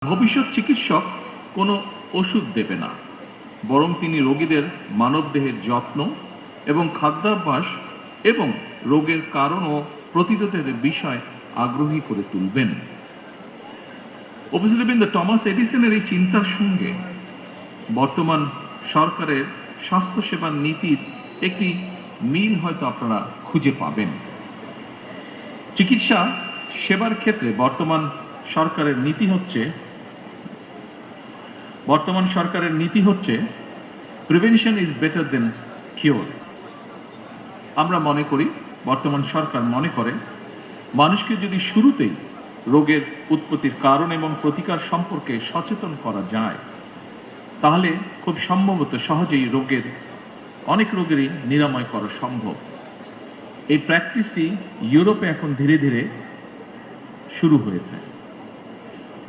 ভবিষ্যৎ চিকিৎসক কোনো ওষুধ দেবে না, বরং তিনি রোগীদের মানবদেহের যত্ন এবং খাদ্যাভ্যাস এবং রোগের কারণ ও প্রতিরোধের বিষয় আগ্রহী করে তুলবেন। উপস্থিতবৃন্দ, টমাস এডিসনের এই চিন্তার সঙ্গে বর্তমান সরকারের স্বাস্থ্যসেবার নীতির একটি মিল হয়তো আপনারা খুঁজে পাবেন। চিকিৎসা সেবার ক্ষেত্রে বর্তমান সরকারের নীতি হচ্ছে prevention is better then cure. আমরা মনে করি, বর্তমান সরকার মনে করে, মানুষকে যদি শুরুতেই রোগের উৎপত্তির কারণ এবং প্রতিকার সম্পর্কে সচেতন করা যায়, তাহলে খুব সম্ভবত সহজেই অনেক রোগেরই নিরাময় করা সম্ভব। এই প্র্যাকটিসটি ইউরোপে এখন ধীরে ধীরে শুরু হয়েছে।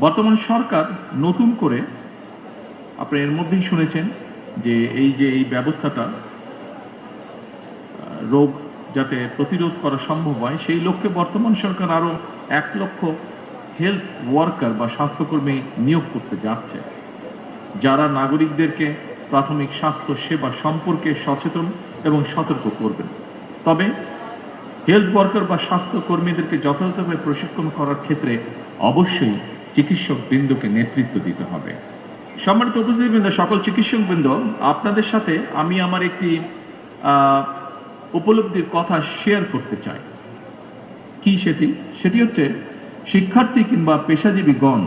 বর্তমান সরকার নতুন করে, আপনি এর মধ্যেই শুনেছেন যে এই ব্যবস্থাটা রোগ যাতে প্রতিরোধ করা সম্ভব হয়, সেই লক্ষ্যে বর্তমান সরকার আরো 1 লক্ষ হেলথ ওয়ার্কার বা স্বাস্থ্যকর্মী নিয়োগ করতে যাচ্ছে, যারা নাগরিকদেরকে প্রাথমিক স্বাস্থ্য সেবা সম্পর্কে সচেতন এবং সতর্ক করবেন। তবে হেলথ ওয়ার্কার বা স্বাস্থ্যকর্মীদেরকে যথাযথভাবে প্রশিক্ষণ করার ক্ষেত্রে অবশ্যই চিকিৎসক বৃন্দকে নেতৃত্ব দিতে হবে। সম্মানিত উপস্থিতিবৃন্দ, সকল চিকিৎসক বৃন্দ, আপনাদের সাথে আমি আমার একটি উপলব্ধির কথা শেয়ার করতে চাই। কি সেটি হচ্ছে, শিক্ষার্থী কিংবা পেশাজীবীগণ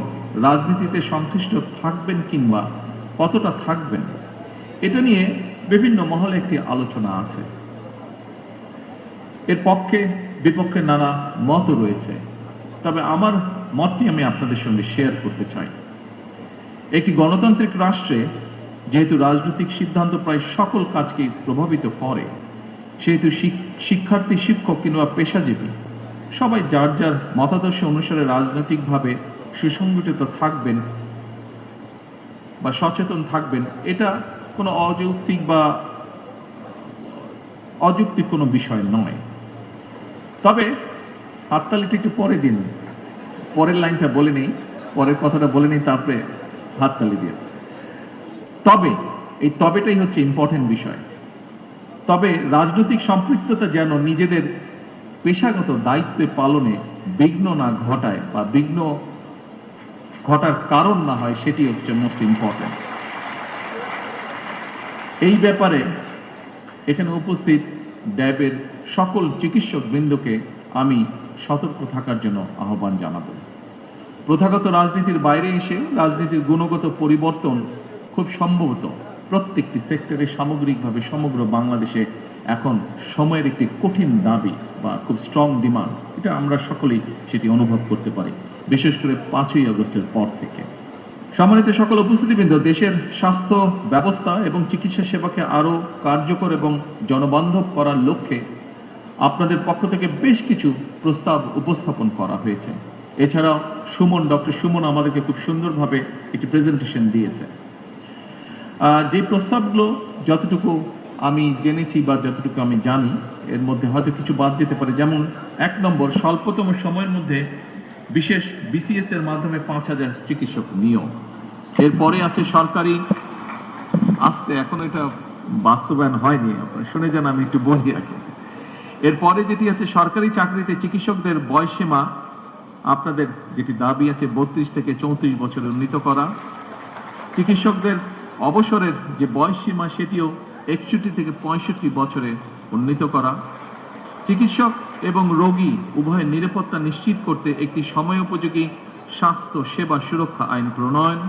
রাজনীতিতে সংশ্লিষ্ট থাকবেন কিংবা কতটা থাকবেন, এটা নিয়ে বিভিন্ন মহলে একটি আলোচনা আছে। এর পক্ষে বিপক্ষে নানা মত রয়েছে, তবে আমার মতটি আমি আপনাদের সঙ্গে শেয়ার করতে চাই। একটি গণতান্ত্রিক রাষ্ট্রে যেহেতু রাজনৈতিক সিদ্ধান্ত প্রায় সকল কাজকেই প্রভাবিত করে, সেহেতু শিক্ষার্থী, শিক্ষক কিংবা পেশাজীবী সবাই যার যার মতাদর্শ অনুসারে রাজনৈতিকভাবে সুসংগঠিত থাকবেন বা সচেতন থাকবেন, এটা কোনো অযৌক্তিক কোনো বিষয় নয়। তবে হাততালিটা একটু পরে দিন, পরের লাইনটা বলে নেই, পরের কথাটা বলে নেই, তারপরে হাততালি দিয়ে। তবে এই তবেটাই হচ্ছে ইম্পর্টেন্ট বিষয়। তবে রাজনৈতিক সম্পৃক্ততা যেন নিজেদের পেশাগত দায়িত্ব পালনে বিঘ্ন না ঘটায় বা বিঘ্ন ঘটার কারণ না হয়, সেটি হচ্ছে মোস্ট ইম্পর্টেন্ট। এই ব্যাপারে এখানে উপস্থিত ড্যাবের সকল চিকিৎসক বৃন্দকে আমি সতর্ক থাকার জন্য আহ্বান জানাব। প্রথাগত রাজনীতির বাইরে এসে রাজনীতির গুণগত পরিবর্তন খুব সম্ভবত প্রত্যেকটি সেক্টরে সামগ্রিকভাবে সমগ্র বাংলাদেশে এখন সময়ের একটি কঠিন দাবি বা খুব স্ট্রং ডিমান্ড। এটা আমরা সকলেই সেটি অনুভব করতে পারি, বিশেষ করে 5ই আগস্টের পর থেকে। সম্মানিত সকল উপস্থিতিবৃন্দ, দেশের স্বাস্থ্য ব্যবস্থা এবং চিকিৎসা সেবাকে আরো কার্যকর এবং জনবান্ধব করার লক্ষ্যে আপনাদের পক্ষ থেকে বেশ কিছু প্রস্তাব উপস্থাপন করা হয়েছে। এছাড়াও ডক্টর সুমন আমাদেরকে খুব সুন্দরভাবে একটি প্রেজেন্টেশন দিয়েছে। যে প্রস্তাবগুলো যতটুকু আমি জেনেছি বা যতটুকু আমি জানি, এর মধ্যে হয়তো কিছু বাদ যেতে পারে। যেমন 1 নম্বর, স্বল্পতম সময়ের মধ্যে বিশেষ বিসিএস এর মাধ্যমে 5000 চিকিৎসক নিয়োগ। এরপরে আছে সরকারি, এখনো এটা বাস্তবায়ন হয়নি, আপনারা শুনে যান, আমি একটু বলি আগে। এরপরে যেটি আছে, সরকারি চাকরিতে চিকিৎসকদের বয়সসীমা, আপনাদের যেটি দাবি আছে 32 থেকে 34 বছরে উন্নীত করা। চিকিৎসকদের অবসরের যে বয়সসীমা, সেটিও 61 থেকে 65 বছরে উন্নীত করা। চিকিৎসক এবং রোগী উভয়ের নিরাপত্তা নিশ্চিত করতে একটি সময়োপযোগী স্বাস্থ্য সেবা সুরক্ষা আইন প্রণয়ন।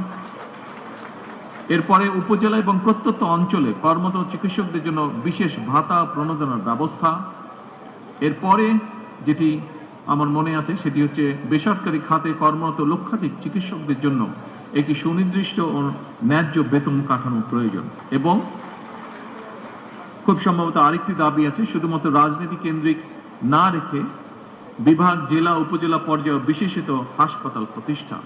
এরপরে উপজেলা এবং প্রত্যন্ত অঞ্চলে কর্মরত চিকিৎসকদের জন্য বিশেষ ভাতা প্রণোদনার ব্যবস্থা। এরপরে যেটি আমার মনে আছে, সেটি হচ্ছে বেসরকারি খাতে কর্মরত লক্ষাধিক চিকিৎসকদের জন্য একটি সুনির্দিষ্ট ও ন্যায্য বেতন কাঠামো প্রয়োজন। এবং খুব সম্ভবত আরেকটি দাবি আছে, শুধুমাত্র রাজনীতি কেন্দ্রিক না রেখে বিভাগ, জেলা, উপজেলা পর্যায়ে বিশেষিত হাসপাতাল প্রতিষ্ঠা।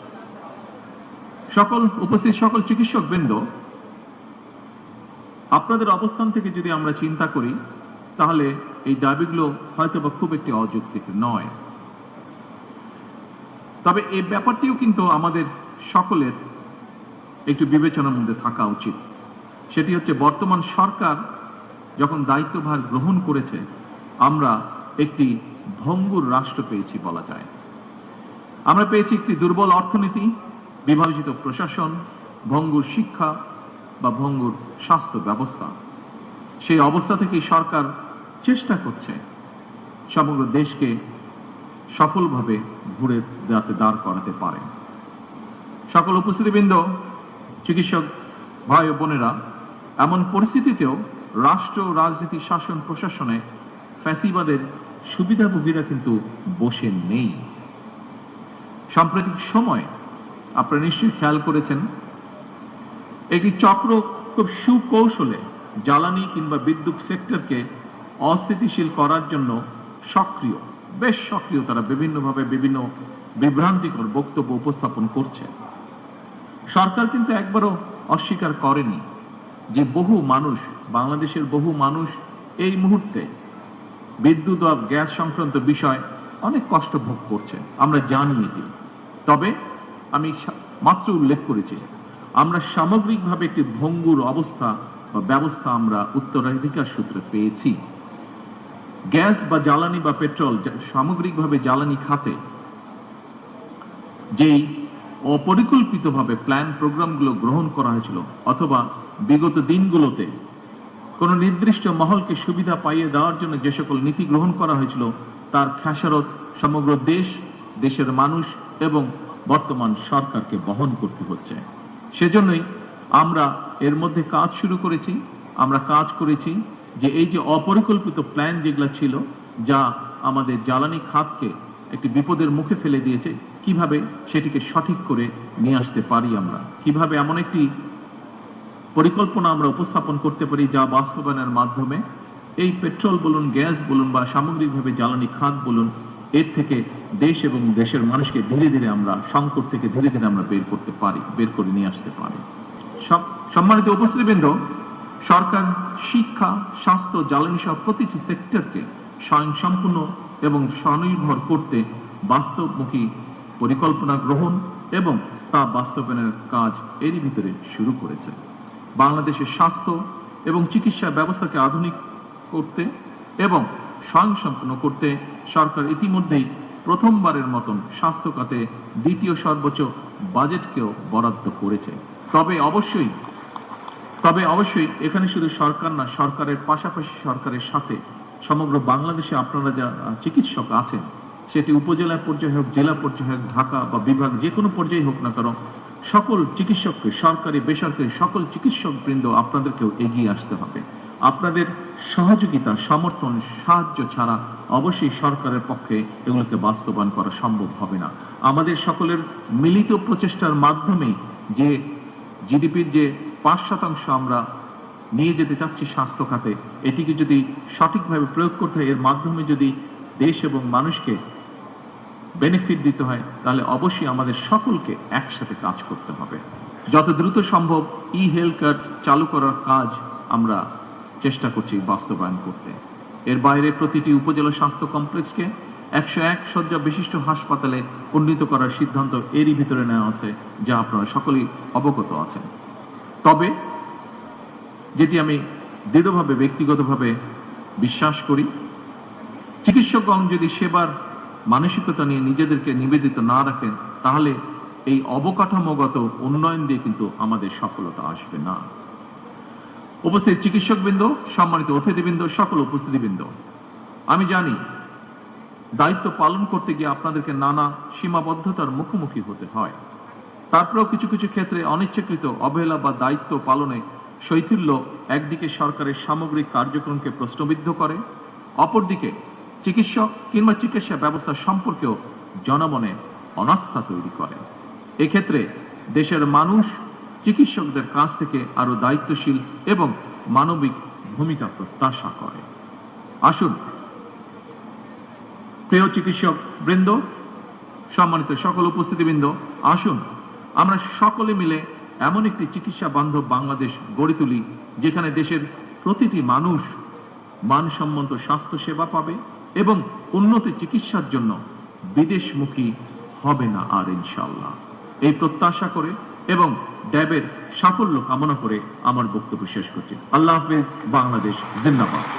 উপস্থিত সকল চিকিৎসক বৃন্দ, আপনাদের অবস্থান থেকে যদি আমরা চিন্তা করি, তাহলে এই দাবিগুলো হয়তোবা খুব একটি অযৌক্তিক নয়। তবে এই ব্যাপারটিও কিন্তু আমাদের সকলের একটু বিবেচনার মধ্যে থাকা উচিত। সেটি হচ্ছে, বর্তমান সরকার যখন দায়িত্বভার গ্রহণ করেছে, আমরা একটি ভঙ্গুর রাষ্ট্র পেয়েছি বলা যায়। আমরা পেয়েছি একটি দুর্বল অর্থনীতি, বিভাজিত প্রশাসন, ভঙ্গুর শিক্ষা বা ভঙ্গুর স্বাস্থ্য ব্যবস্থা। সেই অবস্থা থেকেই সরকার চেষ্টা করছে সমগ্র দেশকে সফলভাবে ঘুরে যাতে দাঁড় করাতে পারে। সকল উপস্থিতিবৃন্দ, চিকিৎসক ভাই ও বোনেরা, এমন পরিস্থিতিতেও রাষ্ট্র, রাজনীতি, শাসন, প্রশাসনে ফ্যাসিবাদের সুবিধাভোগীরা কিন্তু বসে নেই। সাম্প্রতিক সময় আপনারা নিশ্চয়ই খেয়াল করেছেন, একটি চক্র খুব সুকৌশলে জ্বালানি কিংবা বিদ্যুৎ সেক্টরকে অস্থিতিশীল করার জন্য বেশ সক্রিয় তারা বিভিন্নভাবে বিভিন্ন বিভ্রান্তিকর বক্তব্য উপস্থাপন করছে। সরকার কিন্তু একবারও অস্বীকার করেনি যে বাংলাদেশের বহু মানুষ এই মুহূর্তে বিদ্যুৎ ও গ্যাস সংক্রান্ত বিষয় অনেক কষ্ট ভোগ করছে, আমরা জানি এটি। তবে আমি মাত্র উল্লেখ করেছি, আমরা সামগ্রিকভাবে একটি ভঙ্গুর অবস্থা বা ব্যবস্থা আমরা উত্তরাধিকার সূত্রে পেয়েছি। গ্যাস বা জ্বালানি বা পেট্রোল, সামগ্রিকভাবে জ্বালানি খাতে যেই অপরিকল্পিতভাবে প্ল্যান প্রোগ্রামগুলো গ্রহণ করা হয়েছিল, অথবা বিগত দিনগুলোতে কোন নির্দিষ্ট মহলকে সুবিধা পাইয়ে দেওয়ার জন্য যে সকল নীতি গ্রহণ করা হয়েছিল, তার খেসারত সমগ্র দেশের মানুষ এবং বর্তমান সরকারকে বহন করতে হচ্ছে। সেজন্যই আমরা এর মধ্যে কাজ শুরু করেছি। আমরা কাজ করেছি যে এই যে অপরিকল্পিত প্ল্যান যেগুলো ছিল, যা আমাদের জ্বালানি খাতকে একটি বিপদের মুখে ফেলে দিয়েছে, কিভাবে সেটিকে সঠিক করে নিয়ে আসতে পারি, আমরা কিভাবে এমন একটি পরিকল্পনা আমরা উপস্থাপন করতে পারি যা বাস্তবায়নের মাধ্যমে এই পেট্রোল বলুন, গ্যাস বলুন বা সামগ্রিকভাবে জ্বালানি খাত বলুন, এর থেকে দেশ এবং দেশের মানুষকে ধীরে ধীরে আমরা সংকট থেকে ধীরে ধীরে আমরা বের করে নিয়ে আসতে পারি। সম্মানিত উপস্থিতিবৃন্দ, সরকার শিক্ষা, স্বাস্থ্য, জ্বালানি সহ প্রতিটি সেক্টরকে স্বয়ংসম্পূর্ণ এবং স্বনির্ভর করতে বাস্তবমুখী পরিকল্পনা গ্রহণ এবং তা বাস্তবায়নের কাজ এরই ভিতরে শুরু করেছে। বাংলাদেশের স্বাস্থ্য এবং চিকিৎসা ব্যবস্থাকে আধুনিক করতে এবং স্বয়ংসম্পূর্ণ করতে সরকার ইতিমধ্যেই প্রথমবারের মতন স্বাস্থ্য খাতে দ্বিতীয় সর্বোচ্চ বাজেটকেও বরাদ্দ করেছে। তবে অবশ্যই এখানে শুধু সরকার না, সরকারের পাশাপাশি সরকারের সাথে সমগ্র বাংলাদেশে আপনারা যা চিকিৎসক আছেন, সেটি উপজেলা পর্যায়ে হোক, জেলা পর্যায়ে হোক, ঢাকা বা বিভাগ যে কোনো পর্যায়ে হোক না কেন, সকল চিকিৎসককে, সরকারি বেসরকারি সকল চিকিৎসক বৃন্দ আপনাদেরকেও এগিয়ে আসতে হবে। আপনাদের সহযোগিতা, সমর্থন, সাহায্য ছাড়া অবশ্যই সরকারের পক্ষে এগুলোকে বাস্তবায়ন করা সম্ভব হবে না। আমাদের সকলের মিলিত প্রচেষ্টার মাধ্যমে যে জিডিপির যে 5% আমরা নিয়ে যেতে চাচ্ছি স্বাস্থ্য খাতে, এটিকে যদি সঠিকভাবে প্রয়োগ করতে হয়, এর মাধ্যমে যদি দেশ এবং মানুষকে বেনিফিট দিতে হয়, তাহলে অবশ্যই আমাদের সকলকে একসাথে কাজ করতে হবে। যত দ্রুত সম্ভব হেলথ কার্ড চালু করার কাজ আমরা চেষ্টা করছি বাস্তবায়ন করতে। এর বাইরে প্রতিটি উপজেলা স্বাস্থ্য কমপ্লেক্সকে 101 শয্যা বিশিষ্ট হাসপাতালে উন্নীত করার সিদ্ধান্ত এরই ভিতরে নেওয়া আছে, যা আপনারা সকলেই অবগত আছেন। তবে যেটি আমি দৃঢ়ভাবে ব্যক্তিগতভাবে বিশ্বাস করি, চিকিৎসকগণ যদি সেবার মানসিকতা নিয়ে নিজেদেরকে নিবেদিত না রাখেন, তাহলে এই অবকাঠামোগত উন্নয়ন দিয়ে কিন্তু আমাদের সফলতা আসবে না। উপস্থিত চিকিৎসকবৃন্দ, সম্মানিত অতিথিবৃন্দ, সকল উপস্থিতিবৃন্দ, আমি জানি দায়িত্ব পালন করতে গিয়ে আপনাদেরকে নানা সীমাবদ্ধতার মুখোমুখি হতে হয়। তারপরেও কিছু কিছু ক্ষেত্রে অনিচ্ছাকৃত অবহেলা বা দায়িত্ব পালনে শৈথিল্য একদিকে সরকারের সামগ্রিক কার্যক্রমকে প্রশ্নবিদ্ধ করে, অপরদিকে চিকিৎসক কিংবা চিকিৎসা ব্যবস্থা সম্পর্কেও জনমনে অনাস্থা তৈরি করে। এক্ষেত্রে দেশের মানুষ চিকিৎসকদের কাছ থেকে আরো দায়িত্বশীল এবং মানবিক ভূমিকা প্রত্যাশা করে। আসুন প্রিয় চিকিৎসক বৃন্দ, সম্মানিত সকল উপস্থিতিবৃন্দ, আসুন আমরা সকলে মিলে এমন একটি চিকিৎসা বান্ধব বাংলাদেশ গড়ে তুলি, যেখানে দেশের প্রতিটি মানুষ মানসম্মত স্বাস্থ্য সেবা পাবে এবং উন্নত চিকিৎসার জন্য বিদেশমুখী হবে না আর, ইনশাআল্লাহ। এই প্রত্যাশা করে এবং ড্যাবের সাফল্য কামনা করে আমার বক্তব্য শেষ করছি। আল্লাহ হাফেজ। বাংলাদেশ জিন্দাবাদ।